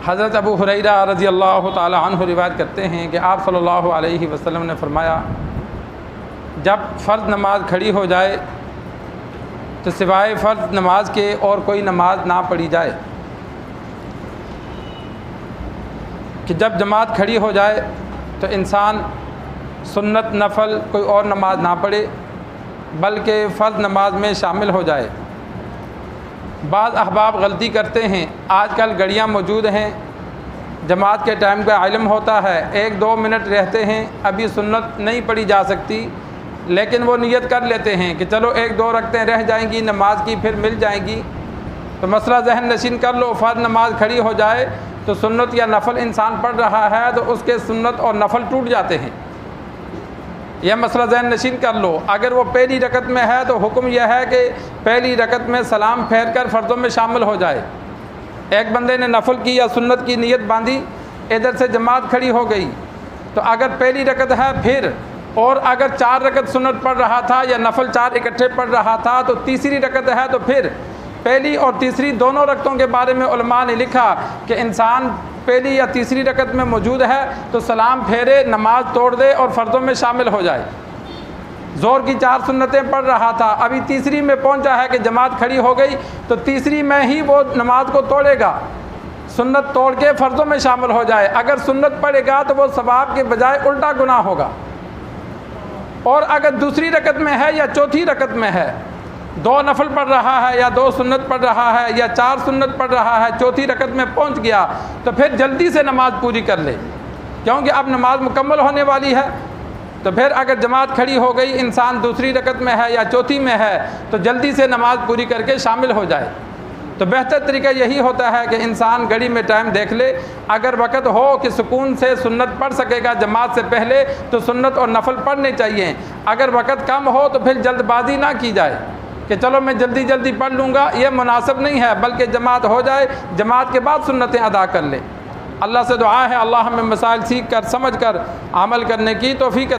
हज़रत अबू हुरैरा रज़ी अल्लाह ताला अन्हु रिवायत करते हैं कि आप सल्लल्लाहु अलैहि वसल्लम ने फ़रमाया, जब फ़र्ज़ नमाज खड़ी हो जाए तो सिवाय फ़र्ज़ नमाज के और कोई नमाज ना पढ़ी जाए। कि जब जमात खड़ी हो जाए तो इंसान सुन्नत नफल कोई और नमाज ना पढ़े बल्कि फ़र्ज़ नमाज में शामिल हो जाए। बाज़ अहबाब गलती करते हैं, आजकल घड़ियाँ मौजूद हैं, जमात के टाइम का इल्म होता है, 1-2 मिनट रहते हैं, अभी सुन्नत नहीं पढ़ी जा सकती, लेकिन वो नियत कर लेते हैं कि चलो 1-2 रकतें रह जाएंगी नमाज की, फिर मिल जाएंगी। तो मसला जहन नशीन कर लो, फ़र्ज़ नमाज खड़ी हो जाए तो सुन्नत या नफल इंसान पढ़ रहा है तो उसके सुन्नत और नफल टूट जाते हैं। यह मसला ज़हन नशीन कर लो। अगर वो पहली रकत में है तो हुक्म यह है कि पहली रकत में सलाम फेर कर फ़र्ज़ों में शामिल हो जाए। एक बंदे ने नफल की या सुन्नत की नीयत बांधी, इधर से जमात खड़ी हो गई, तो अगर पहली रकत है फिर, और अगर 4 रकत सुन्नत पढ़ रहा था या नफल 4 इकट्ठे पढ़ रहा था, तो तीसरी रकत है तो फिर पहली और तीसरी दोनों रकतों के बारे में उलमा ने लिखा कि इंसान पहली या तीसरी रकत में मौजूद है तो सलाम फेरे, नमाज तोड़ दे और फ़र्ज़ों में शामिल हो जाए। ज़ोर की 4 सुन्नतें पढ़ रहा था, अभी तीसरी में पहुंचा है कि जमात खड़ी हो गई, तो तीसरी में ही वो नमाज को तोड़ेगा, सुन्नत तोड़ के फ़र्ज़ों में शामिल हो जाए। अगर सुन्नत पढ़ेगा तो वो सवाब के बजाय उल्टा गुनाह होगा। और अगर दूसरी रकत में है या चौथी रकत में है, 2 नफल पढ़ रहा है या 2 सुन्नत पढ़ रहा है या 4 सुन्नत पढ़ रहा है, चौथी रकत में पहुंच गया, तो फिर जल्दी से नमाज पूरी कर ले, क्योंकि अब नमाज मुकम्मल होने वाली है। तो फिर अगर जमात खड़ी हो गई, इंसान दूसरी रकत में है या चौथी में है, तो जल्दी से नमाज पूरी करके शामिल हो जाए। तो बेहतर तरीका यही होता है कि इंसान घड़ी में टाइम देख ले, अगर वक़्त हो कि सुकून से सुन्नत पढ़ सकेगा जमात से पहले तो सुन्नत और नफल पढ़ने चाहिए। अगर वक़्त कम हो तो फिर जल्दबाजी ना की जाए कि चलो मैं जल्दी जल्दी पढ़ लूँगा, यह मुनासिब नहीं है, बल्कि जमात हो जाए, जमात के बाद सुन्नतें अदा कर ले। अल्लाह से दुआ है अल्लाह हमें मसाइल सीख कर समझ कर अमल करने की तौफीक